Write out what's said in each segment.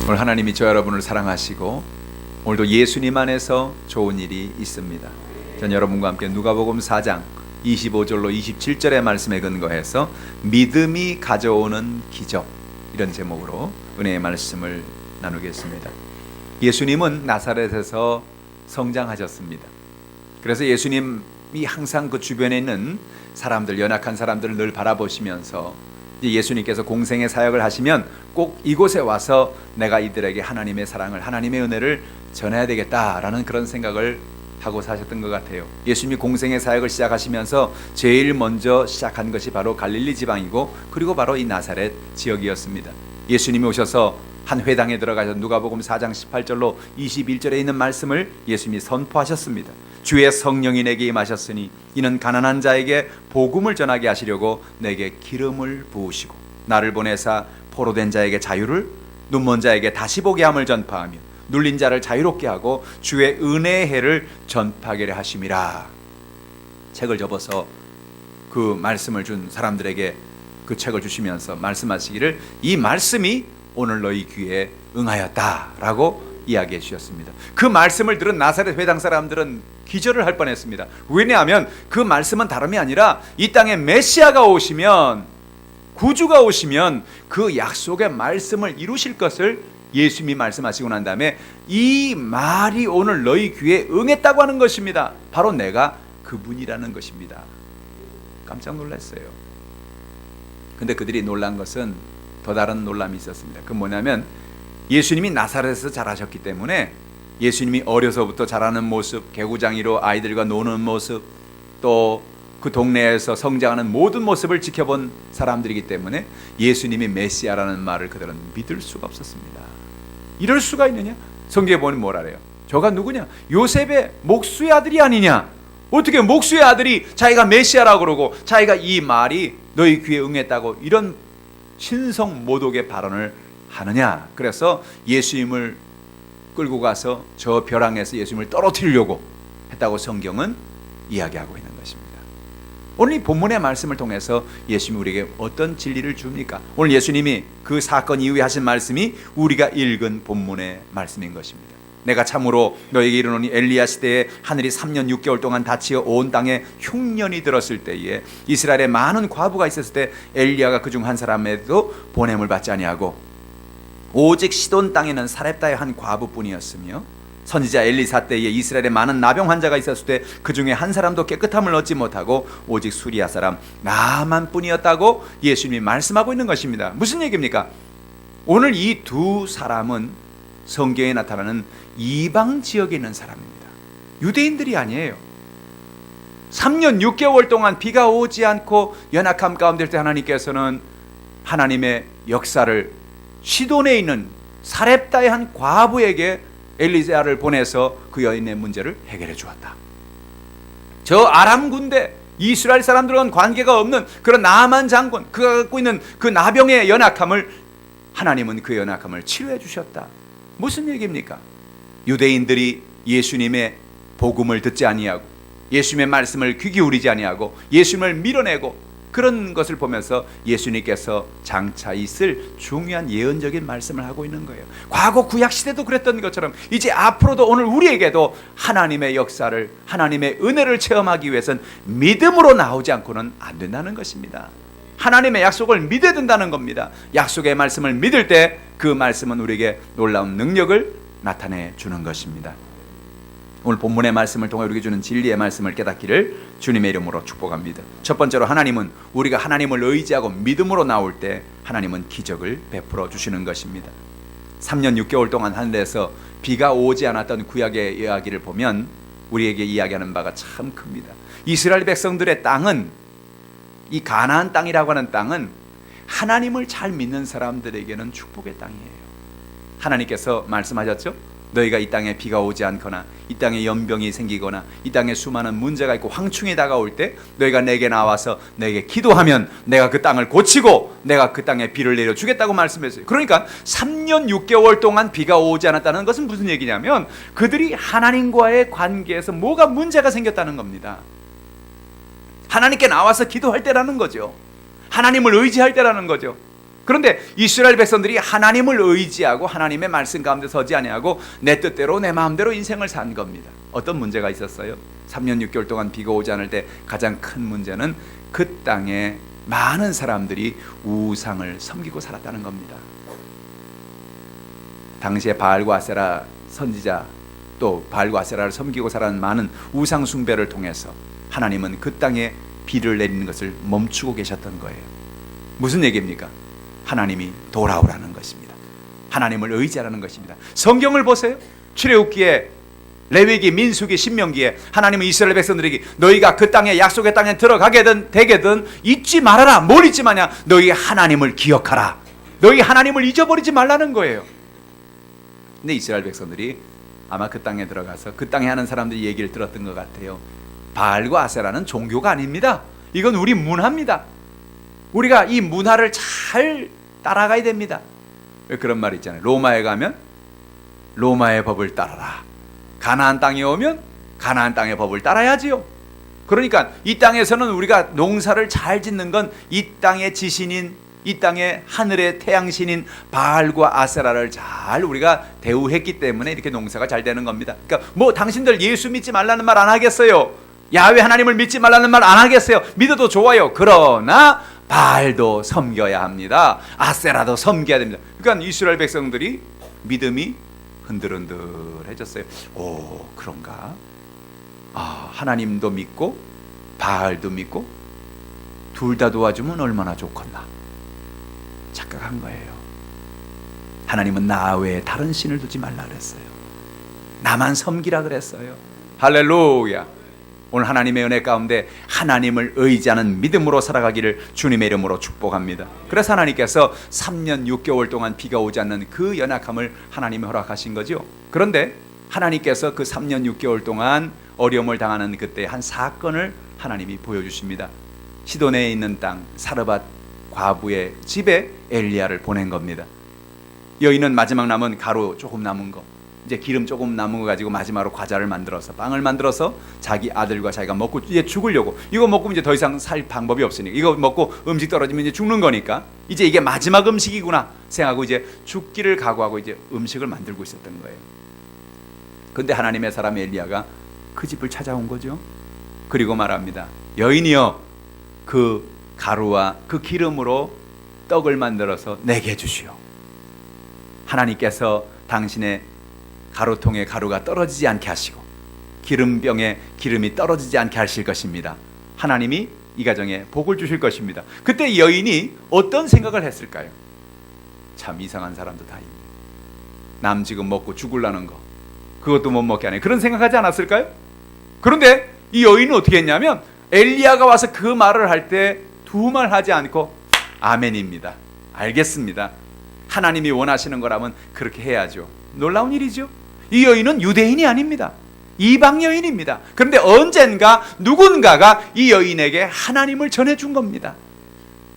오늘 하나님이 저 여러분을 사랑하시고 오늘도 예수님 안에서 좋은 일이 있습니다. 전 여러분과 함께 누가복음 4장 25절로 27절의 말씀에 근거해서 믿음이 가져오는 기적, 이런 제목으로 은혜의 말씀을 나누겠습니다. 예수님은 나사렛에서 성장하셨습니다. 그래서 예수님이 항상 그 주변에 있는 사람들, 연약한 사람들을 늘 바라보시면서 예수님께서 공생의 사역을 하시면 꼭 이곳에 와서 내가 이들에게 하나님의 사랑을, 하나님의 은혜를 전해야 되겠다라는 그런 생각을 하고 사셨던 것 같아요. 예수님이 공생의 사역을 시작하시면서 제일 먼저 시작한 것이 바로 갈릴리 지방이고, 그리고 바로 이 나사렛 지역이었습니다. 예수님이 오셔서 한 회당에 들어가서 누가복음 4장 18절로 21절에 있는 말씀을 예수님이 선포하셨습니다. 주의 성령이 내게 임하셨으니 이는 가난한 자에게 복음을 전하게 하시려고 내게 기름을 부으시고 나를 보내사 포로된 자에게 자유를, 눈먼 자에게 다시 보게 함을 전파하며 눌린 자를 자유롭게 하고 주의 은혜의 해를 전파하게 하심이라. 책을 접어서 그 말씀을 준 사람들에게 그 책을 주시면서 말씀하시기를 이 말씀이 오늘 너희 귀에 응하였다라고 이야기해 주셨습니다. 그 말씀을 들은 나사렛 회당 사람들은 기절을 할 뻔했습니다. 왜냐하면 그 말씀은 다름이 아니라 이 땅에 메시아가 오시면, 구주가 오시면 그 약속의 말씀을 이루실 것을 예수님이 말씀하시고 난 다음에 이 말이 오늘 너희 귀에 응했다고 하는 것입니다. 바로 내가 그분이라는 것입니다. 깜짝 놀랐어요. 근데 그들이 놀란 것은 더 다른 놀람이 있었습니다. 그 뭐냐면 예수님이 나사렛에서 자라셨기 때문에 예수님이 어려서부터 자라는 모습, 개구장이로 아이들과 노는 모습, 또 그 동네에서 성장하는 모든 모습을 지켜본 사람들이기 때문에 예수님이 메시아라는 말을 그들은 믿을 수가 없었습니다. 이럴 수가 있느냐? 성경에 보면 뭐라 그래요? 저가 누구냐? 요셉의 목수의 아들이 아니냐? 어떻게 목수의 아들이 자기가 메시아라고 그러고 자기가 이 말이 너희 귀에 응했다고 이런 신성모독의 발언을 하느냐? 그래서 예수님을 끌고 가서 저 벼랑에서 예수님을 떨어뜨리려고 했다고 성경은 이야기하고 있는 것입니다. 오늘 이 본문의 말씀을 통해서 예수님이 우리에게 어떤 진리를 줍니까? 오늘 예수님이 그 사건 이후에 하신 말씀이 우리가 읽은 본문의 말씀인 것입니다. 내가 참으로 너에게 이르노니 엘리야 시대에 하늘이 3년 6개월 동안 닫히어 온 땅에 흉년이 들었을 때에 이스라엘에 많은 과부가 있었을 때 엘리야가 그중 한 사람에도 보냄을 받지 아니하고 오직 시돈 땅에는 사렙다의 한 과부뿐이었으며 선지자 엘리사 때에 이스라엘에 많은 나병 환자가 있었을 때 그 중에 한 사람도 깨끗함을 얻지 못하고 오직 수리아 사람 나만 뿐이었다고 예수님이 말씀하고 있는 것입니다. 무슨 얘기입니까? 오늘 이 두 사람은 성경에 나타나는 이방 지역에 있는 사람입니다. 유대인들이 아니에요. 3년 6개월 동안 비가 오지 않고 연약함 가운데 있을 때 하나님께서는 하나님의 역사를 시돈에 있는 사렙다의 한 과부에게 엘리야를 보내서 그 여인의 문제를 해결해 주었다. 저 아람 군대, 이스라엘 사람들과는 관계가 없는 그런 나만 장군, 그가 갖고 있는 그 나병의 연약함을 하나님은 그 연약함을 치료해 주셨다. 무슨 얘기입니까? 유대인들이 예수님의 복음을 듣지 아니하고 예수님의 말씀을 귀 기울이지 아니하고 예수님을 밀어내고 그런 것을 보면서 예수님께서 장차 있을 중요한 예언적인 말씀을 하고 있는 거예요. 과거 구약 시대도 그랬던 것처럼 이제 앞으로도 오늘 우리에게도 하나님의 역사를, 하나님의 은혜를 체험하기 위해서는 믿음으로 나오지 않고는 안 된다는 것입니다. 하나님의 약속을 믿어야 된다는 겁니다. 약속의 말씀을 믿을 때 그 말씀은 우리에게 놀라운 능력을 나타내 주는 것입니다. 오늘 본문의 말씀을 통해 우리에게 주는 진리의 말씀을 깨닫기를 주님의 이름으로 축복합니다. 첫 번째로 하나님은 우리가 하나님을 의지하고 믿음으로 나올 때 하나님은 기적을 베풀어 주시는 것입니다. 3년 6개월 동안 하늘에서 비가 오지 않았던 구약의 이야기를 보면 우리에게 이야기하는 바가 참 큽니다. 이스라엘 백성들의 땅은, 이 가나안 땅이라고 하는 땅은 하나님을 잘 믿는 사람들에게는 축복의 땅이에요. 하나님께서 말씀하셨죠? 너희가 이 땅에 비가 오지 않거나 이 땅에 연병이 생기거나 이 땅에 수많은 문제가 있고 황충이 다가올 때 너희가 내게 나와서 내게 기도하면 내가 그 땅을 고치고 내가 그 땅에 비를 내려주겠다고 말씀했어요. 그러니까 3년 6개월 동안 비가 오지 않았다는 것은 무슨 얘기냐면 그들이 하나님과의 관계에서 뭐가 문제가 생겼다는 겁니다. 하나님께 나와서 기도할 때라는 거죠. 하나님을 의지할 때라는 거죠. 그런데 이스라엘 백성들이 하나님을 의지하고 하나님의 말씀 가운데 서지 아니하고 내 뜻대로 내 마음대로 인생을 산 겁니다. 어떤 문제가 있었어요? 3년 6개월 동안 비가 오지 않을 때 가장 큰 문제는 그 땅에 많은 사람들이 우상을 섬기고 살았다는 겁니다. 당시에 바알과 아세라 선지자 또 바알과 아세라를 섬기고 살아는 많은 우상 숭배를 통해서 하나님은 그 땅에 비를 내리는 것을 멈추고 계셨던 거예요. 무슨 얘기입니까? 하나님이 돌아오라는 것입니다. 하나님을 의지하라는 것입니다. 성경을 보세요. 출애굽기에, 레위기, 민수기, 신명기에 하나님은 이스라엘 백성들에게 너희가 그 땅에, 약속의 땅에 들어가게든 되게든 잊지 말아라. 뭘 잊지 마냐? 너희 하나님을 기억하라. 너희 하나님을 잊어버리지 말라는 거예요. 근데 이스라엘 백성들이 아마 그 땅에 들어가서 그 땅에 하는 사람들이 얘기를 들었던 것 같아요. 바알과 아세라는 종교가 아닙니다. 이건 우리 문화입니다. 우리가 이 문화를 잘 따라가야 됩니다. 왜 그런 말 있잖아요. 로마에 가면 로마의 법을 따라라. 가나안 땅에 오면 가나안 땅의 법을 따라야지요. 그러니까 이 땅에서는 우리가 농사를 잘 짓는 건 이 땅의 지신인, 이 땅의 하늘의 태양신인 바알과 아세라를 잘 우리가 대우했기 때문에 이렇게 농사가 잘 되는 겁니다. 그러니까 뭐 당신들 예수 믿지 말라는 말 안 하겠어요. 야훼 하나님을 믿지 말라는 말 안 하겠어요. 믿어도 좋아요. 그러나 바알도 섬겨야 합니다. 아세라도 섬겨야 됩니다. 그러니까 이스라엘 백성들이 믿음이 흔들흔들해졌어요. 오, 그런가? 아, 하나님도 믿고 바알도 믿고 둘 다 도와주면 얼마나 좋겠나. 착각한 거예요. 하나님은 나 외에 다른 신을 두지 말라 그랬어요. 나만 섬기라 그랬어요. 할렐루야. 오늘 하나님의 은혜 가운데 하나님을 의지하는 믿음으로 살아가기를 주님의 이름으로 축복합니다. 그래서 하나님께서 3년 6개월 동안 비가 오지 않는 그 연약함을 하나님이 허락하신 거죠. 그런데 하나님께서 그 3년 6개월 동안 어려움을 당하는 그때 한 사건을 하나님이 보여주십니다. 시돈에 있는 땅 사르밧 과부의 집에 엘리야를 보낸 겁니다. 여인은 마지막 남은 가루 조금 남은 거, 이제 기름 조금 남은 거 가지고 마지막으로 과자를 만들어서, 빵을 만들어서 자기 아들과 자기가 먹고 이제 죽으려고, 이거 먹고 이제 더 이상 살 방법이 없으니까, 이거 먹고 음식 떨어지면 이제 죽는 거니까 이제 이게 마지막 음식이구나 생각하고 이제 죽기를 각오하고 이제 음식을 만들고 있었던 거예요. 근데 하나님의 사람 엘리야가 그 집을 찾아온 거죠. 그리고 말합니다. 여인이여, 그 가루와 그 기름으로 떡을 만들어서 내게 주시오. 하나님께서 당신의 가루통에 가루가 떨어지지 않게 하시고 기름병에 기름이 떨어지지 않게 하실 것입니다. 하나님이 이 가정에 복을 주실 것입니다. 그때 여인이 어떤 생각을 했을까요? 참 이상한 사람도 다 있네. 남 지금 먹고 죽으려는 거 그것도 못 먹게 하네. 그런 생각하지 않았을까요? 그런데 이 여인은 어떻게 했냐면 엘리야가 와서 그 말을 할 때 두 말 하지 않고 아멘입니다. 알겠습니다. 하나님이 원하시는 거라면 그렇게 해야죠. 놀라운 일이죠. 이 여인은 유대인이 아닙니다. 이방 여인입니다. 그런데 언젠가 누군가가 이 여인에게 하나님을 전해준 겁니다.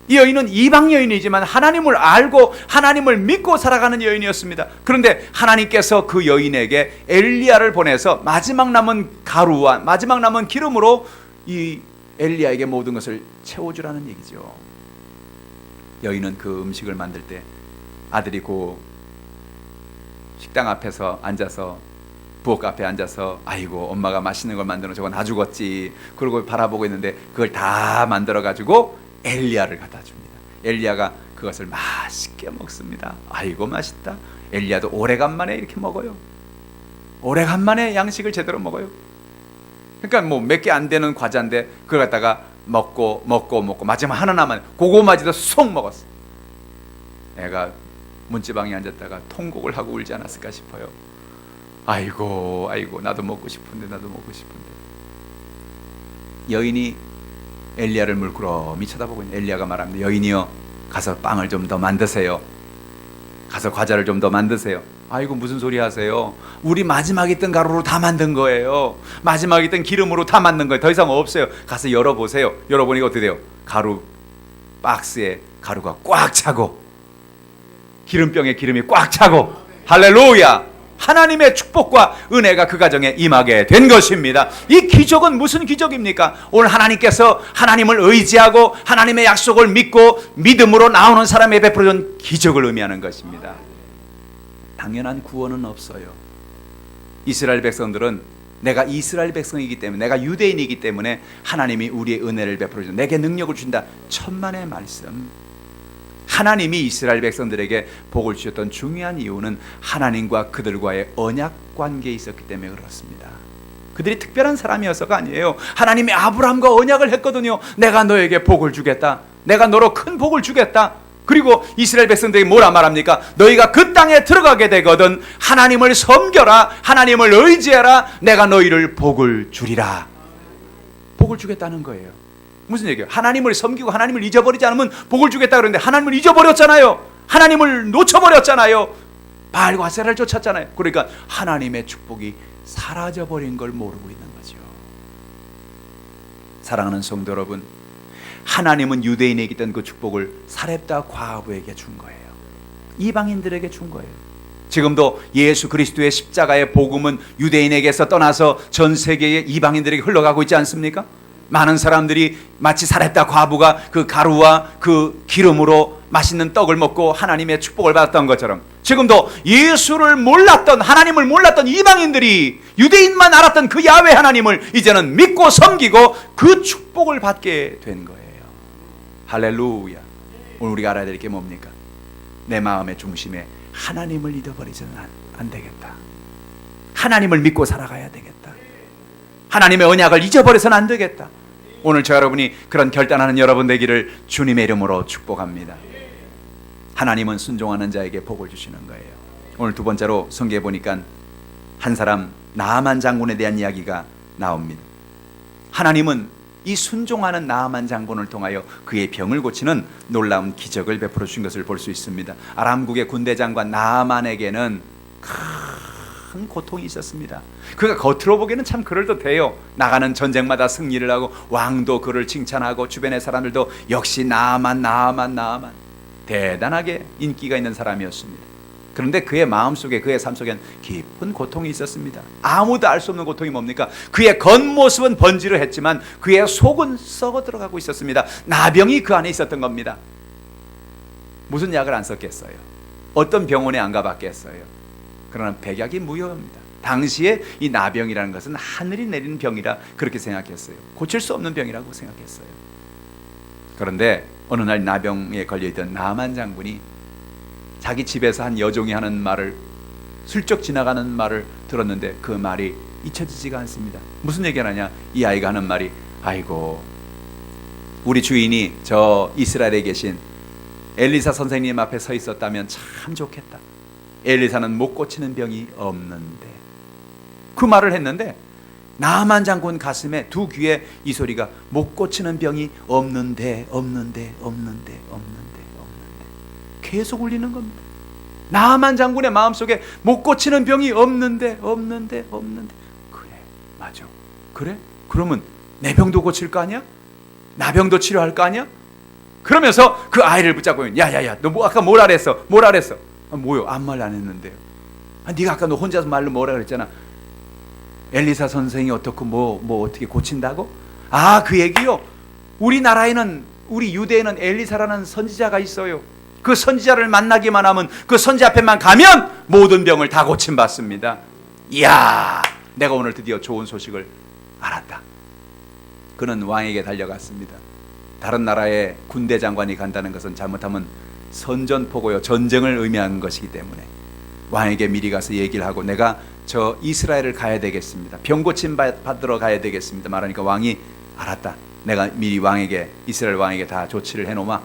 이 여인은 이방 여인이지만 하나님을 알고 하나님을 믿고 살아가는 여인이었습니다. 그런데 하나님께서 그 여인에게 엘리야를 보내서 마지막 남은 가루와 마지막 남은 기름으로 이 엘리야에게 모든 것을 채워주라는 얘기죠. 여인은 그 음식을 만들 때 아들이 그 식당 앞에서 앉아서, 부엌 앞에 앉아서 아이고 엄마가 맛있는 걸 만들어 저거 나 죽었지 그러고 바라보고 있는데 그걸 다 만들어 가지고 엘리야를 갖다 줍니다. 엘리야가 그것을 맛있게 먹습니다. 아이고 맛있다. 엘리야도 오래간만에 이렇게 먹어요. 오래간만에 양식을 제대로 먹어요. 그러니까 뭐 몇 개 안 되는 과자인데 그걸 갖다가 먹고 마지막 하나 남았네. 그거마저도 쏙 먹었어. 애가 문지방에 앉았다가 통곡을 하고 울지 않았을까 싶어요. 아이고 나도 먹고 싶은데. 여인이 엘리야를 물끄러미 쳐다보고 있는 엘리야가 말합니다. 여인이여, 가서 빵을 좀 더 만드세요. 가서 과자를 좀 더 만드세요. 아이고 무슨 소리 하세요? 우리 마지막에 있던 가루로 다 만든 거예요. 마지막에 있던 기름으로 다 만든 거예요. 더 이상 없어요. 가서 열어보세요. 열어보니까 어떻게 돼요? 가루 박스에 가루가 꽉 차고 기름병에 기름이 꽉 차고, 할렐루야, 하나님의 축복과 은혜가 그 가정에 임하게 된 것입니다. 이 기적은 무슨 기적입니까? 오늘 하나님께서 하나님을 의지하고 하나님의 약속을 믿고 믿음으로 나오는 사람에 베풀어준 기적을 의미하는 것입니다. 당연한 구원은 없어요. 이스라엘 백성들은 내가 이스라엘 백성이기 때문에, 내가 유대인이기 때문에 하나님이 우리의 은혜를 베풀어준, 내게 능력을 준다. 천만의 말씀. 하나님이 이스라엘 백성들에게 복을 주셨던 중요한 이유는 하나님과 그들과의 언약 관계에 있었기 때문에 그렇습니다. 그들이 특별한 사람이어서가 아니에요. 하나님이 아브라함과 언약을 했거든요. 내가 너에게 복을 주겠다. 내가 너로 큰 복을 주겠다. 그리고 이스라엘 백성들이 뭐라 말합니까? 너희가 그 땅에 들어가게 되거든 하나님을 섬겨라. 하나님을 의지해라. 내가 너희를 복을 주리라. 복을 주겠다는 거예요. 무슨 얘기예요? 하나님을 섬기고 하나님을 잊어버리지 않으면 복을 주겠다 그러는데 하나님을 잊어버렸잖아요. 하나님을 놓쳐버렸잖아요. 바알과 아세라를 쫓았잖아요. 그러니까 하나님의 축복이 사라져버린 걸 모르고 있는 거죠. 사랑하는 성도 여러분, 하나님은 유대인에게 있던 그 축복을 사렙다 과부에게 준 거예요. 이방인들에게 준 거예요. 지금도 예수 그리스도의 십자가의 복음은 유대인에게서 떠나서 전 세계의 이방인들에게 흘러가고 있지 않습니까? 많은 사람들이 마치 사렙다 과부가 그 가루와 그 기름으로 맛있는 떡을 먹고 하나님의 축복을 받았던 것처럼 지금도 예수를 몰랐던, 하나님을 몰랐던 이방인들이 유대인만 알았던 그 야훼 하나님을 이제는 믿고 섬기고 그 축복을 받게 된 거예요. 할렐루야. 오늘 우리가 알아야 될 게 뭡니까? 내 마음의 중심에 하나님을 잃어버리지는 안 되겠다. 하나님을 믿고 살아가야 되겠다. 하나님의 언약을 잊어버려서는 안 되겠다. 오늘 저 여러분이 그런 결단하는 여러분 되기를 주님의 이름으로 축복합니다. 하나님은 순종하는 자에게 복을 주시는 거예요. 오늘 두 번째로 성경에 보니까 한 사람 나아만 장군에 대한 이야기가 나옵니다. 하나님은 이 순종하는 나아만 장군을 통하여 그의 병을 고치는 놀라운 기적을 베풀어 주신 것을 볼 수 있습니다. 아람국의 군대 장관 나아만에게는 큰 고통이 있었습니다. 그가 겉으로 보기에는 참 그럴듯해요. 나가는 전쟁마다 승리를 하고 왕도 그를 칭찬하고 주변의 사람들도 역시 나아만 대단하게 인기가 있는 사람이었습니다. 그런데 그의 마음속에, 그의 삶속엔 깊은 고통이 있었습니다. 아무도 알 수 없는 고통이 뭡니까? 그의 겉모습은 번지를 했지만 그의 속은 썩어 들어가고 있었습니다. 나병이 그 안에 있었던 겁니다. 무슨 약을 안 썼겠어요? 어떤 병원에 안 가봤겠어요? 그러나 백약이 무효입니다. 당시에 이 나병이라는 것은 하늘이 내리는 병이라 그렇게 생각했어요. 고칠 수 없는 병이라고 생각했어요. 그런데 어느 날 나병에 걸려있던 나아만 장군이 자기 집에서 한 여종이 하는 말을, 슬쩍 지나가는 말을 들었는데 그 말이 잊혀지지가 않습니다. 무슨 얘기를 하냐? 이 아이가 하는 말이, 아이고 우리 주인이 저 이스라엘에 계신 엘리사 선생님 앞에 서 있었다면 참 좋겠다. 엘리사는 못 고치는 병이 없는데. 그 말을 했는데 나아만 장군 가슴에, 두 귀에 이 소리가 못 고치는 병이 없는데 계속 울리는 겁니다. 나아만 장군의 마음속에 못 고치는 병이 없는데. 그래, 맞아. 그래? 그러면 내 병도 고칠 거 아니야? 나 병도 치료할 거 아니야? 그러면서 그 아이를 붙잡고, 야야야, 너 뭐 아까 뭐라 그랬어? 뭐요? 아무 말 안 했는데요. 네가 아까 너 혼자서 말로 뭐라 그랬잖아. 엘리사 선생이 어떻고 뭐 어떻게 고친다고? 아, 그 얘기요. 우리나라에는, 우리 유대에는 엘리사라는 선지자가 있어요. 그 선지자를 만나기만 하면, 그 선지 앞에만 가면 모든 병을 다 고침받습니다. 이야, 내가 오늘 드디어 좋은 소식을 알았다. 그는 왕에게 달려갔습니다. 다른 나라의 군대 장관이 간다는 것은 잘못하면 선전포고요, 전쟁을 의미하는 것이기 때문에 왕에게 미리 가서 얘기를 하고, 내가 저 이스라엘을 가야 되겠습니다. 병 고침 받으러 가야 되겠습니다. 말하니까 왕이, 알았다. 내가 미리 왕에게, 이스라엘 왕에게 다 조치를 해놓으마.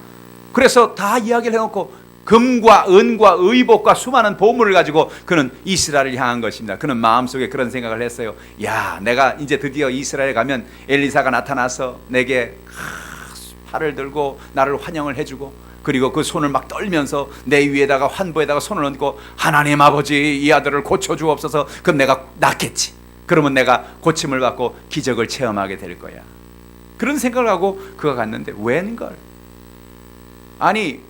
그래서 다 이야기를 해놓고 금과 은과 의복과 수많은 보물을 가지고 그는 이스라엘을 향한 것입니다. 그는 마음속에 그런 생각을 했어요. 야, 내가 이제 드디어 이스라엘에 가면 엘리사가 나타나서 내게 팔을 들고 나를 환영을 해주고, 그리고 그 손을 막 떨면서 내 위에다가 환부에다가 손을 얹고, 하나님 아버지, 이 아들을 고쳐주옵소서. 그럼 내가 낫겠지. 그러면 내가 고침을 받고 기적을 체험하게 될 거야. 그런 생각을 하고 그가 갔는데 웬걸? 아니,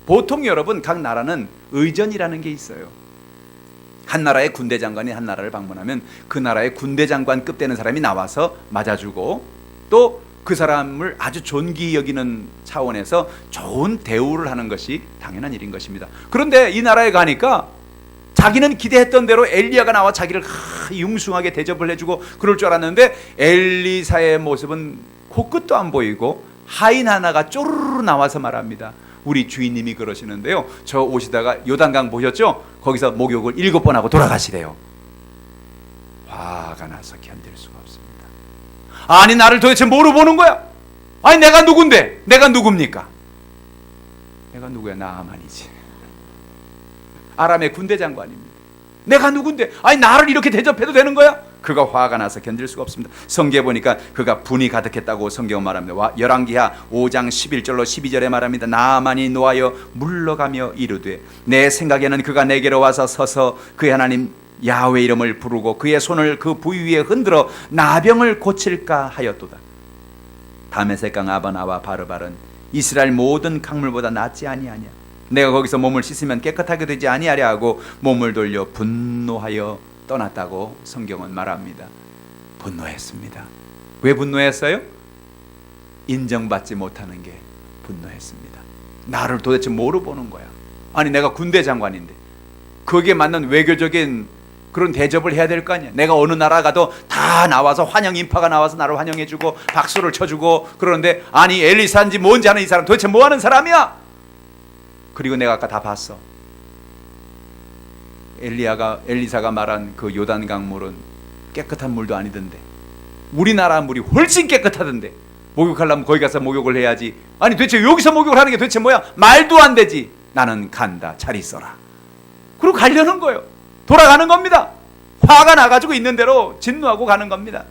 보통 여러분, 각 나라는 의전이라는 게 있어요. 한 나라의 군대 장관이 한 나라를 방문하면 그 나라의 군대 장관급 되는 사람이 나와서 맞아주고 또 그 사람을 아주 존귀히 여기는 차원에서 좋은 대우를 하는 것이 당연한 일인 것입니다. 그런데 이 나라에 가니까 자기는 기대했던 대로 엘리야가 나와 자기를 융숭하게 대접을 해주고 그럴 줄 알았는데 엘리사의 모습은 코끝도 안 보이고 하인 하나가 쪼르르 나와서 말합니다. 우리 주인님이 그러시는데요, 저 오시다가 요단강 보셨죠? 거기서 목욕을 7번 하고 돌아가시래요. 화가 나서 견딜 수가 없습니다. 아니 나를 도대체 뭐로 보는 거야? 아니 내가 누군데? 내가 누굽니까? 내가 누구야? 나아만이지. 아람의 군대 장관입니다. 내가 누군데? 아니 나를 이렇게 대접해도 되는 거야? 그가 화가 나서 견딜 수가 없습니다. 성경에 보니까 그가 분이 가득했다고 성경은 말합니다. 열왕기하 5장 11절로 12절에 말합니다. 나아만이 노하여 물러가며 이르되 내 생각에는 그가 내게로 와서 서서 그의 하나님 야훼 이름을 부르고 그의 손을 그 부위 위에 흔들어 나병을 고칠까 하였도다. 다메섹강 아바나와 바르발은 이스라엘 모든 강물보다 낫지 아니하냐. 내가 거기서 몸을 씻으면 깨끗하게 되지 아니하랴 하고 몸을 돌려 분노하여 떠났다고 성경은 말합니다. 분노했습니다. 왜 분노했어요? 인정받지 못하는 게 분노했습니다. 나를 도대체 뭐로 보는 거야? 아니 내가 군대 장관인데 거기에 맞는 외교적인 그런 대접을 해야 될 거 아니야. 내가 어느 나라 가도 다 나와서 환영 인파가 나와서 나를 환영해주고 박수를 쳐주고 그러는데 아니 엘리사인지 뭔지 아는 이 사람 도대체 뭐 하는 사람이야? 그리고 내가 아까 다 봤어. 엘리사가 말한 그 요단강 물은 깨끗한 물도 아니던데 우리나라 물이 훨씬 깨끗하던데 목욕하려면 거기 가서 목욕을 해야지. 아니 도대체 여기서 목욕을 하는 게 도대체 뭐야? 말도 안 되지. 나는 간다. 잘 있어라. 그리고 가려는 거예요. 돌아가는 겁니다. 화가 나가지고 있는 대로 진노하고 가는 겁니다.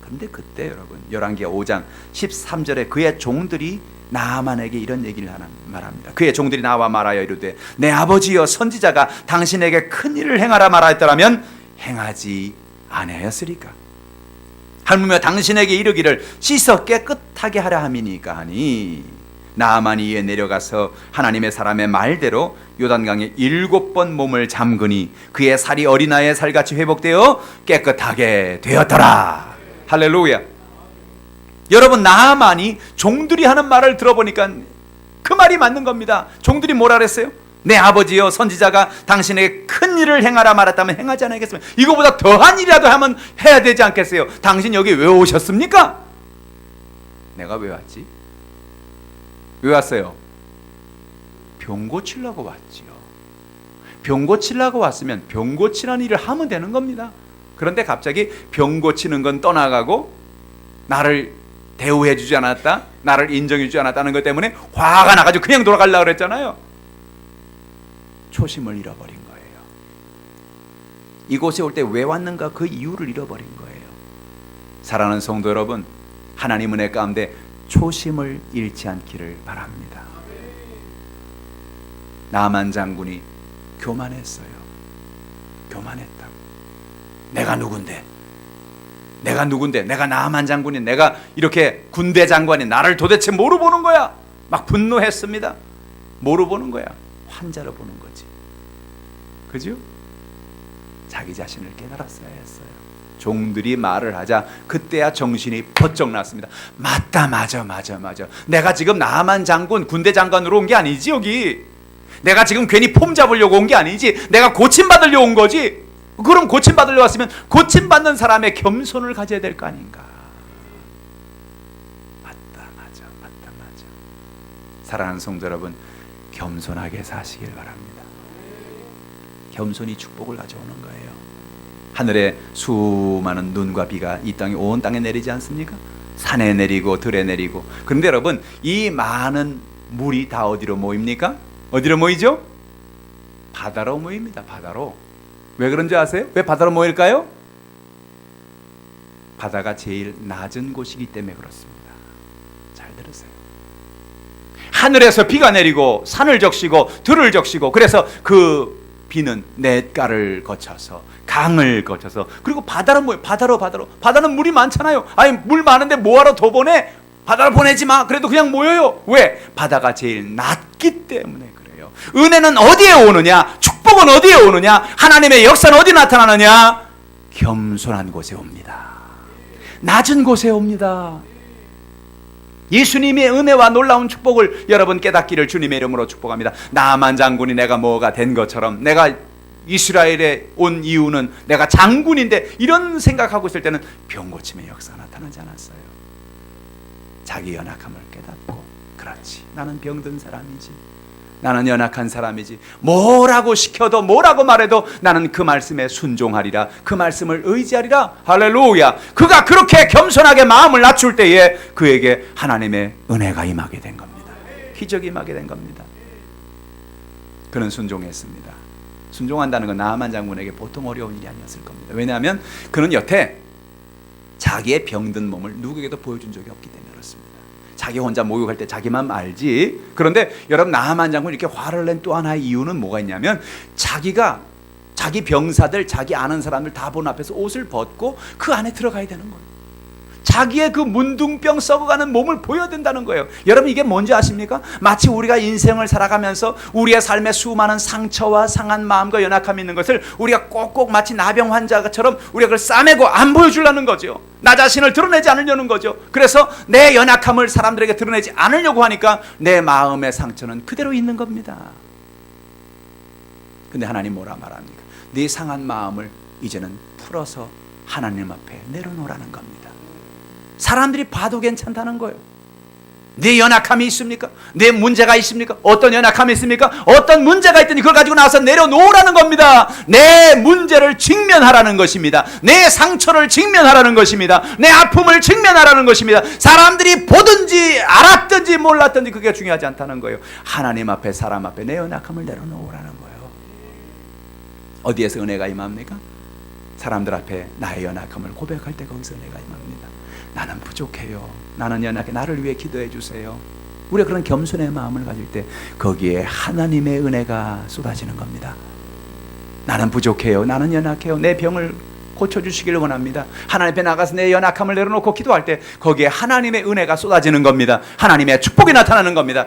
그런데 그때 여러분 열왕기하 5장 13절에 그의 종들이 나아만에게 이런 얘기를 말합니다. 그의 종들이 나와 말하여 이르되 내 아버지여 선지자가 당신에게 큰 일을 행하라 말하였더라면 행하지 아니하였으리까. 하물며 당신에게 이르기를 씻어 깨끗하게 하라 함이니까 하니 나아만이 이에 내려가서 하나님의 사람의 말대로 요단강에 7번 몸을 잠그니 그의 살이 어린아이의 살같이 회복되어 깨끗하게 되었더라. 할렐루야. 여러분 나아만이 종들이 하는 말을 들어보니까 그 말이 맞는 겁니다. 종들이 뭐라 그랬어요? 내 아버지여 선지자가 당신에게 큰 일을 행하라 말했다면 행하지 않겠습니까? 이거보다 더한 일이라도 하면 해야 되지 않겠어요? 당신 여기 왜 오셨습니까? 내가 왜 왔지? 왜 왔어요? 병 고치려고 왔지요. 병 고치려고 왔으면 병 고치라는 일을 하면 되는 겁니다. 그런데 갑자기 병 고치는 건 떠나가고 나를 대우해 주지 않았다, 나를 인정해 주지 않았다는 것 때문에 화가 나가지고 그냥 돌아가려고 그랬잖아요. 초심을 잃어버린 거예요. 이곳에 올 때 왜 왔는가 그 이유를 잃어버린 거예요. 사랑하는 성도 여러분, 하나님 은혜 가운데 초심을 잃지 않기를 바랍니다. 나만 장군이 교만했어요. 교만했다고. 내가 누군데? 내가 나만 장군이, 내가 이렇게 군대 장관이 나를 도대체 뭐로 보는 거야? 막 분노했습니다. 뭐로 보는 거야? 환자로 보는 거지. 그죠? 자기 자신을 깨달았어야 했어요. 종들이 말을 하자 그때야 정신이 번쩍 났습니다. 맞다. 내가 지금 나만 장군, 군대 장관으로 온 게 아니지 여기. 내가 지금 괜히 폼 잡으려고 온 게 아니지. 내가 고침받으려고 온 거지. 그럼 고침받으려고 왔으면 고침받는 사람의 겸손을 가져야 될 거 아닌가. 맞다. 사랑하는 성도 여러분, 겸손하게 사시길 바랍니다. 겸손이 축복을 가져오는 거예요. 하늘에 수많은 눈과 비가 이 땅에 온 땅에 내리지 않습니까? 산에 내리고 들에 내리고. 그런데 여러분, 이 많은 물이 다 어디로 모입니까? 어디로 모이죠? 바다로 모입니다. 바다로. 왜 그런지 아세요? 왜 바다로 모일까요? 바다가 제일 낮은 곳이기 때문에 그렇습니다. 잘 들으세요. 하늘에서 비가 내리고 산을 적시고 들을 적시고, 그래서 그 비는 냇가를 거쳐서 강을 거쳐서 그리고 바다로 모여. 바다로. 바다는 물이 많잖아요. 아니 물 많은데 뭐하러 더 보내? 바다로 보내지 마. 그래도 그냥 모여요. 왜? 바다가 제일 낮기 때문에 그래요. 거예요. 은혜는 어디에 오느냐? 축복은 어디에 오느냐? 하나님의 역사는 어디 나타나느냐? 겸손한 곳에 옵니다. 낮은 곳에 옵니다. 예수님의 은혜와 놀라운 축복을 여러분 깨닫기를 주님의 이름으로 축복합니다. 나만 장군이 내가 뭐가 된 것처럼, 내가 이스라엘에 온 이유는 내가 장군인데, 이런 생각하고 있을 때는 병고침의 역사가 나타나지 않았어요. 자기 연약함을 깨닫고, 그렇지, 나는 병든 사람이지, 나는 연약한 사람이지, 뭐라고 시켜도 뭐라고 말해도 나는 그 말씀에 순종하리라, 그 말씀을 의지하리라. 할렐루야. 그가 그렇게 겸손하게 마음을 낮출 때에 그에게 하나님의 은혜가 임하게 된 겁니다. 기적이 임하게 된 겁니다. 그는 순종했습니다. 순종한다는 건 나아만 장군에게 보통 어려운 일이 아니었을 겁니다. 왜냐하면 그는 여태 자기의 병든 몸을 누구에게도 보여준 적이 없기 때문에 그렇습니다. 자기 혼자 목욕할 때 자기만 알지. 그런데 여러분, 나아만 장군이 이렇게 화를 낸 또 하나의 이유는 뭐가 있냐면, 자기가 자기 병사들, 자기 아는 사람들 다 보는 앞에서 옷을 벗고 그 안에 들어가야 되는 거예요. 자기의 그 문둥병 썩어가는 몸을 보여야 된다는 거예요. 여러분, 이게 뭔지 아십니까? 마치 우리가 인생을 살아가면서 우리의 삶에 수많은 상처와 상한 마음과 연약함이 있는 것을 우리가 꼭꼭 마치 나병 환자처럼 우리가 그걸 싸매고 안 보여주려는 거죠. 나 자신을 드러내지 않으려는 거죠. 그래서 내 연약함을 사람들에게 드러내지 않으려고 하니까 내 마음의 상처는 그대로 있는 겁니다. 근데 하나님 뭐라 말합니까? 네 상한 마음을 이제는 풀어서 하나님 앞에 내려놓으라는 겁니다. 사람들이 봐도 괜찮다는 거예요. 네 연약함이 있습니까? 네 문제가 있습니까? 어떤 연약함이 있습니까? 어떤 문제가 있더니 그걸 가지고 나와서 내려놓으라는 겁니다. 내 문제를 직면하라는 것입니다. 내 상처를 직면하라는 것입니다. 내 아픔을 직면하라는 것입니다. 사람들이 보든지 알았든지 몰랐든지 그게 중요하지 않다는 거예요. 하나님 앞에, 사람 앞에 내 연약함을 내려놓으라는 거예요. 어디에서 은혜가 임합니까? 사람들 앞에 나의 연약함을 고백할 때 거기서 은혜가 임합니다. 나는 부족해요, 나는 연약해, 나를 위해 기도해 주세요. 우리가 그런 겸손의 마음을 가질 때 거기에 하나님의 은혜가 쏟아지는 겁니다. 나는 부족해요, 나는 연약해요, 내 병을 고쳐주시기를 원합니다. 하나님 앞에 나가서 내 연약함을 내려놓고 기도할 때 거기에 하나님의 은혜가 쏟아지는 겁니다. 하나님의 축복이 나타나는 겁니다.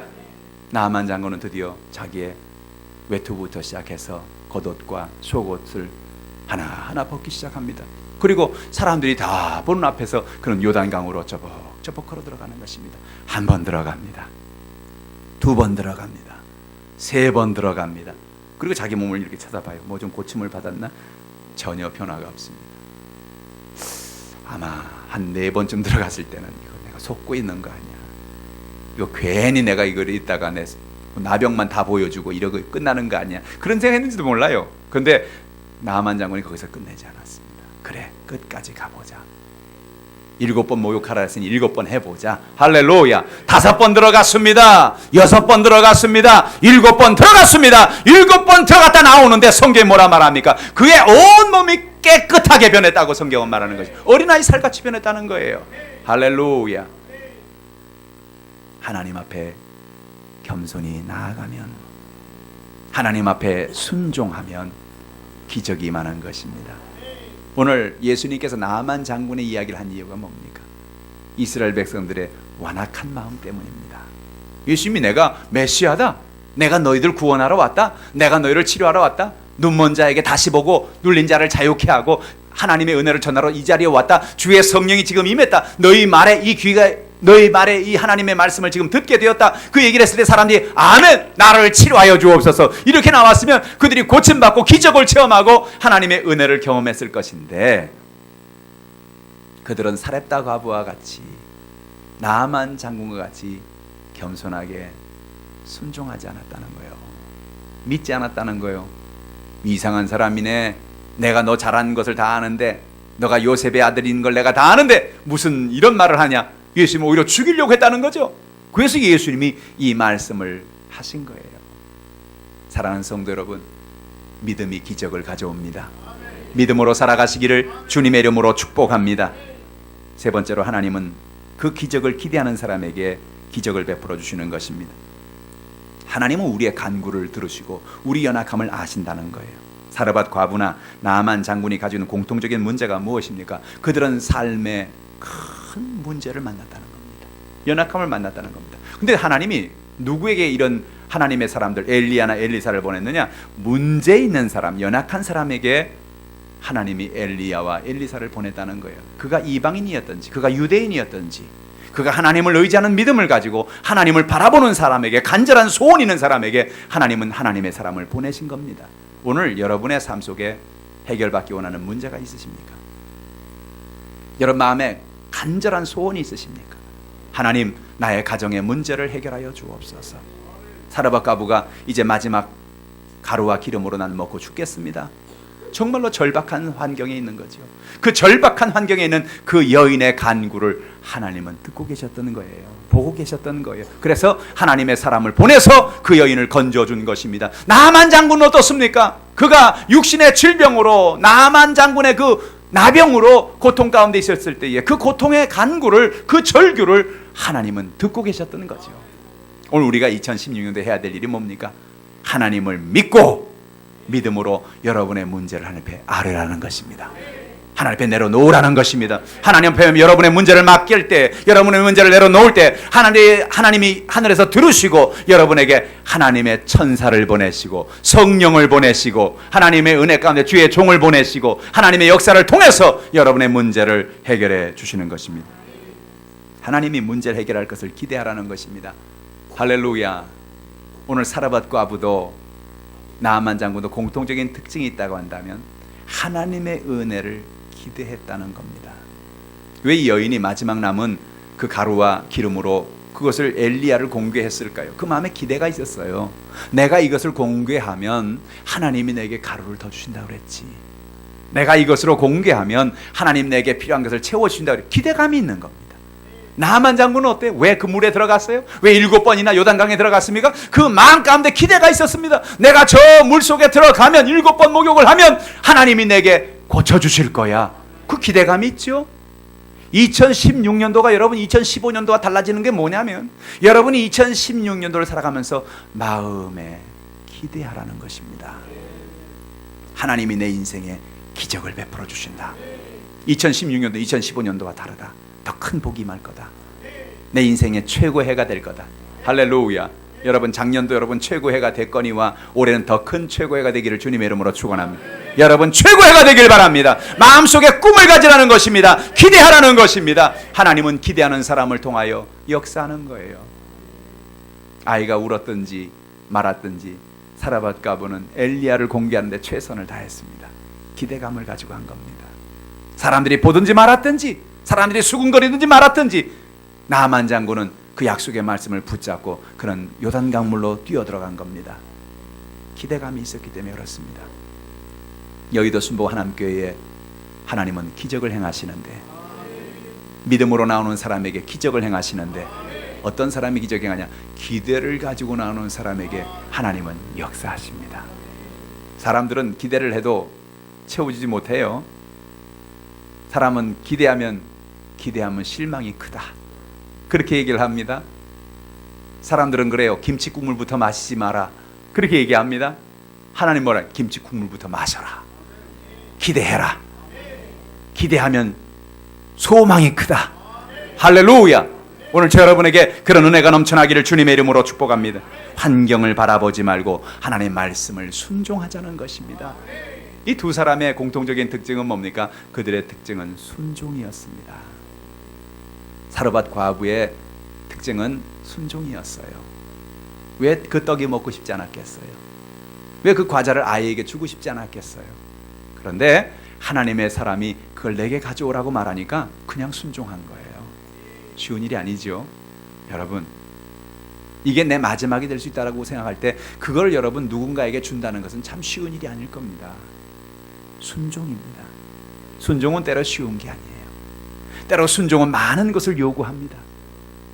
나아만 장군은 드디어 자기의 외투부터 시작해서 겉옷과 속옷을 하나하나 벗기 시작합니다. 그리고 사람들이 다 보는 앞에서 그는 요단강으로 저벅저벅 걸어 들어가는 것입니다. 한 번 들어갑니다. 두 번 들어갑니다. 세 번 들어갑니다. 그리고 자기 몸을 이렇게 찾아봐요. 뭐 좀 고침을 받았나? 전혀 변화가 없습니다. 아마 한 4번쯤 들어갔을 때는 이거 내가 속고 있는 거 아니야, 이거 괜히 내가 이걸 있다가 내 나병만 다 보여주고 이러고 끝나는 거 아니야, 그런 생각했는지도 몰라요. 그런데 나아만 장군이 거기서 끝내지 않았습니다. 그래, 끝까지 가보자. 7번 모욕하라 했으니 7번 해보자. 할렐루야. 5번 들어갔습니다. 6번 들어갔습니다. 7번 들어갔습니다. 7번 들어갔다 나오는데 성경이 뭐라 말합니까? 그의 온몸이 깨끗하게 변했다고 성경은 말하는 것이, 어린아이 살같이 변했다는 거예요. 할렐루야. 하나님 앞에 겸손히 나아가면, 하나님 앞에 순종하면 기적이 임하는 것입니다. 오늘 예수님께서 나아만 장군의 이야기를 한 이유가 뭡니까? 이스라엘 백성들의 완악한 마음 때문입니다. 예수님이 내가 메시아다, 내가 너희들 구원하러 왔다, 내가 너희를 치료하러 왔다, 눈먼 자에게 다시 보고 눌린 자를 자유케 하고 하나님의 은혜를 전하러 이 자리에 왔다, 주의 성령이 지금 임했다, 너희 말에 이 하나님의 말씀을 지금 듣게 되었다, 그 얘기를 했을 때 사람들이 아멘, 나를 치료하여 주옵소서 이렇게 나왔으면 그들이 고침받고 기적을 체험하고 하나님의 은혜를 경험했을 것인데, 그들은 사렙다 과부와 같이, 나아만 장군과 같이 겸손하게 순종하지 않았다는 거예요. 믿지 않았다는 거예요. 이상한 사람이네, 내가 너 잘하는 것을 다 아는데, 너가 요셉의 아들인 걸 내가 다 아는데 무슨 이런 말을 하냐. 예수님은 오히려 죽이려고 했다는 거죠. 그래서 예수님이 이 말씀을 하신 거예요. 사랑하는 성도 여러분, 믿음이 기적을 가져옵니다. 믿음으로 살아가시기를 주님의 이름으로 축복합니다. 세 번째로, 하나님은 그 기적을 기대하는 사람에게 기적을 베풀어 주시는 것입니다. 하나님은 우리의 간구를 들으시고 우리 연약함을 아신다는 거예요. 사르밧 과부나 나아만 장군이 가지고 있는 공통적인 문제가 무엇입니까? 그들은 삶의 큰 문제를 만났다는 겁니다. 연약함을 만났다는 겁니다. 근데 하나님이 누구에게 이런 하나님의 사람들 엘리야나 엘리사를 보냈느냐? 문제 있는 사람, 연약한 사람에게 하나님이 엘리야와 엘리사를 보냈다는 거예요. 그가 이방인이었든지 그가 유대인이었든지 그가 하나님을 의지하는 믿음을 가지고 하나님을 바라보는 사람에게, 간절한 소원 있는 사람에게 하나님은 하나님의 사람을 보내신 겁니다. 오늘 여러분의 삶 속에 해결받기 원하는 문제가 있으십니까? 여러분 마음에 간절한 소원이 있으십니까? 하나님, 나의 가정의 문제를 해결하여 주옵소서. 사르밧 과부가 이제 마지막 가루와 기름으로 난 먹고 죽겠습니다. 정말로 절박한 환경에 있는 거죠. 그 절박한 환경에 있는 그 여인의 간구를 하나님은 듣고 계셨던 거예요. 보고 계셨던 거예요. 그래서 하나님의 사람을 보내서 그 여인을 건져준 것입니다. 나만 장군은 어떻습니까? 그가 육신의 질병으로, 나만 장군의 그 나병으로 고통 가운데 있었을 때에 그 고통의 간구를, 그 절규를 하나님은 듣고 계셨던 거죠. 오늘 우리가 2016년도에 해야 될 일이 뭡니까? 하나님을 믿고 믿음으로 여러분의 문제를 하나님 앞에 아뢰라는 것입니다. 하나님 앞에 내려놓으라는 것입니다. 하나님 앞에 여러분의 문제를 맡길 때, 여러분의 문제를 내려놓을 때 하나님이 하늘에서 들으시고 여러분에게 하나님의 천사를 보내시고 성령을 보내시고 하나님의 은혜 가운데 주의 종을 보내시고 하나님의 역사를 통해서 여러분의 문제를 해결해 주시는 것입니다. 하나님이 문제를 해결할 것을 기대하라는 것입니다. 할렐루야. 오늘 사르밧 과부도 나아만 장군도 공통적인 특징이 있다고 한다면 하나님의 은혜를 기대했다는 겁니다. 왜 이 여인이 마지막 남은 그 가루와 기름으로 그것을 엘리야를 공개했을까요? 그 마음에 기대가 있었어요. 내가 이것을 공개하면 하나님이 내게 가루를 더 주신다고 그랬지. 내가 이것으로 공개하면 하나님 내게 필요한 것을 채워주신다고 그랬지. 기대감이 있는 겁니다. 나만 장군은 어때요? 왜 그 물에 들어갔어요? 왜 7번이나 요단강에 들어갔습니까? 그 마음 가운데 기대가 있었습니다. 내가 저 물속에 들어가면 7번 목욕을 하면 하나님이 내게 고쳐주실 거야. 그 기대감이 있죠. 2016년도가 여러분 2015년도와 달라지는 게 뭐냐면 여러분이 2016년도를 살아가면서 마음에 기대하라는 것입니다. 하나님이 내 인생에 기적을 베풀어 주신다. 2016년도 2015년도와 다르다. 더 큰 복이 임할 거다. 내 인생의 최고의 해가 될 거다. 할렐루야. 여러분 작년도 여러분 최고의 해가 됐거니와 올해는 더 큰 최고의 해가 되기를 주님의 이름으로 축원합니다. 여러분 최고의 해가 되길 바랍니다. 마음속에 꿈을 가지라는 것입니다. 기대하라는 것입니다. 하나님은 기대하는 사람을 통하여 역사하는 거예요. 아이가 울었든지 말았든지 사르밧 과부는 엘리야를 공개하는데 최선을 다했습니다. 기대감을 가지고 한 겁니다. 사람들이 보든지 말았든지 사람들이 수군거리든지 말았든지 나아만 장군은 그 약속의 말씀을 붙잡고 그는 요단강물로 뛰어들어간 겁니다. 기대감이 있었기 때문에 그렇습니다. 여의도 순복 하남교회에 하나님은 기적을 행하시는데 믿음으로 나오는 사람에게 기적을 행하시는데 어떤 사람이 기적을 행하냐? 기대를 가지고 나오는 사람에게 하나님은 역사하십니다. 사람들은 기대를 해도 채워지지 못해요. 사람은 기대하면 실망이 크다. 그렇게 얘기를 합니다. 사람들은 그래요. 김치 국물부터 마시지 마라. 그렇게 얘기합니다. 하나님 뭐라? 김치 국물부터 마셔라. 기대해라. 기대하면 소망이 크다. 할렐루야. 오늘 저 여러분에게 그런 은혜가 넘쳐나기를 주님의 이름으로 축복합니다. 환경을 바라보지 말고 하나님의 말씀을 순종하자는 것입니다. 이 두 사람의 공통적인 특징은 뭡니까? 그들의 특징은 순종이었습니다. 사르밧 과부의 특징은 순종이었어요. 왜 그 떡이 먹고 싶지 않았겠어요? 왜 그 과자를 아이에게 주고 싶지 않았겠어요? 그런데 하나님의 사람이 그걸 내게 가져오라고 말하니까 그냥 순종한 거예요. 쉬운 일이 아니죠. 여러분, 이게 내 마지막이 될 수 있다고 생각할 때 그걸 여러분 누군가에게 준다는 것은 참 쉬운 일이 아닐 겁니다. 순종입니다. 순종은 때로 쉬운 게 아니에요. 때로 순종은 많은 것을 요구합니다.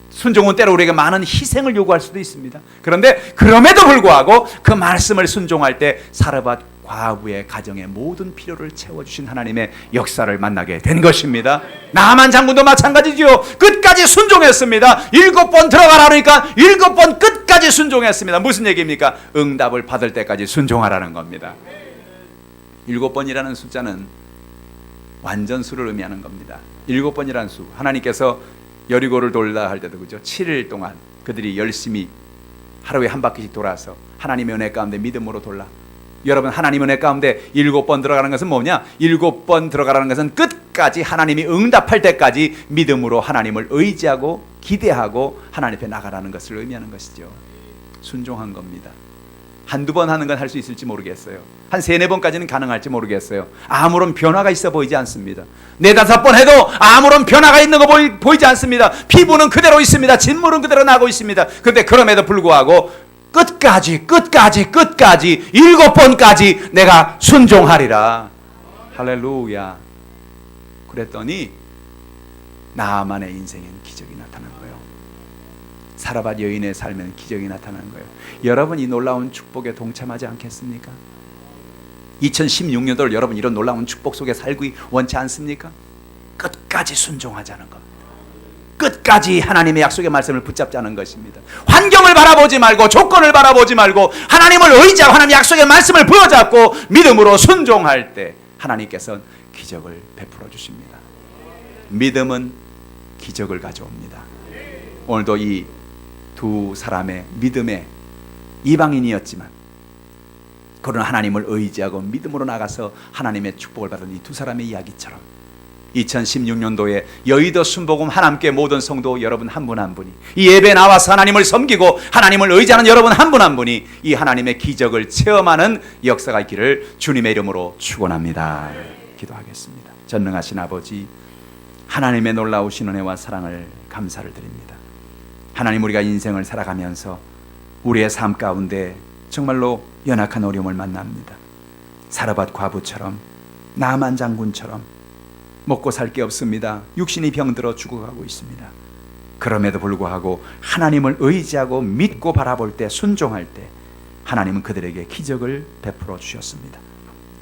순종은 때로 우리에게 많은 희생을 요구할 수도 있습니다. 그런데 그럼에도 불구하고 그 말씀을 순종할 때 사르밧 과부의 가정의 모든 필요를 채워주신 하나님의 역사를 만나게 된 것입니다. 나아만 장군도 마찬가지지요. 끝까지 순종했습니다. 7번 들어가라 하니까 7번 끝까지 순종했습니다. 무슨 얘기입니까? 응답을 받을 때까지 순종하라는 겁니다. 7번이라는 숫자는 완전수를 의미하는 겁니다. 7번이라는 수, 하나님께서 여리고를 돌라 할 때도 그죠? 7일 동안 그들이 열심히 하루에 한 바퀴씩 돌아서 하나님의 은혜 가운데 믿음으로 돌라. 여러분, 하나님의 은혜 가운데 7번 들어가는 것은 뭐냐? 7번 들어가라는 것은 끝까지 하나님이 응답할 때까지 믿음으로 하나님을 의지하고 기대하고 하나님 앞에 나가라는 것을 의미하는 것이죠. 순종한 겁니다. 한두 번 하는 건 할 수 있을지 모르겠어요. 한 3-4번까지는 가능할지 모르겠어요. 아무런 변화가 있어 보이지 않습니다. 4-5번 해도 아무런 변화가 있는 거 보이지 않습니다. 피부는 그대로 있습니다. 진물은 그대로 나고 있습니다. 그런데 그럼에도 불구하고 끝까지 7번까지 내가 순종하리라. 할렐루야. 그랬더니 나아만의 인생에는 기적이 나타난 거예요. 사라밧 여인의 삶에는 기적이 나타난 거예요. 여러분, 이 놀라운 축복에 동참하지 않겠습니까? 2016년도를 여러분 이런 놀라운 축복 속에 살기 원치 않습니까? 끝까지 순종하자는 겁니다. 끝까지 하나님의 약속의 말씀을 붙잡자는 것입니다. 환경을 바라보지 말고 조건을 바라보지 말고 하나님을 의지하고 하나님의 약속의 말씀을 부여잡고 믿음으로 순종할 때 하나님께서는 기적을 베풀어 주십니다. 믿음은 기적을 가져옵니다. 오늘도 이 두 사람의 믿음의 이방인이었지만 그러나 하나님을 의지하고 믿음으로 나가서 하나님의 축복을 받은 이 두 사람의 이야기처럼 2016년도에 여의도 순복음 하나님께 모든 성도 여러분 한 분 한 분이 이 예배에 나와서 하나님을 섬기고 하나님을 의지하는 여러분 한 분 한 분이 이 하나님의 기적을 체험하는 역사가 있기를 주님의 이름으로 축원합니다. 기도하겠습니다. 전능하신 아버지, 하나님의 놀라우신 은혜와 사랑을 감사를 드립니다. 하나님, 우리가 인생을 살아가면서 우리의 삶 가운데 정말로 연약한 어려움을 만납니다. 사르밧 과부처럼, 나만 장군처럼 먹고 살 게 없습니다. 육신이 병들어 죽어가고 있습니다. 그럼에도 불구하고 하나님을 의지하고 믿고 바라볼 때, 순종할 때 하나님은 그들에게 기적을 베풀어 주셨습니다.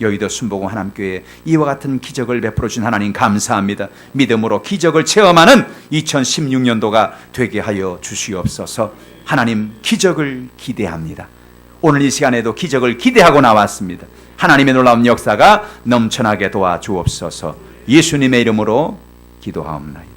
여의도 순복음 하남교회에 이와 같은 기적을 베풀어 주신 하나님 감사합니다. 믿음으로 기적을 체험하는 2016년도가 되게 하여 주시옵소서. 하나님, 기적을 기대합니다. 오늘 이 시간에도 기적을 기대하고 나왔습니다. 하나님의 놀라운 역사가 넘쳐나게 도와주옵소서. 예수님의 이름으로 기도하옵나이다.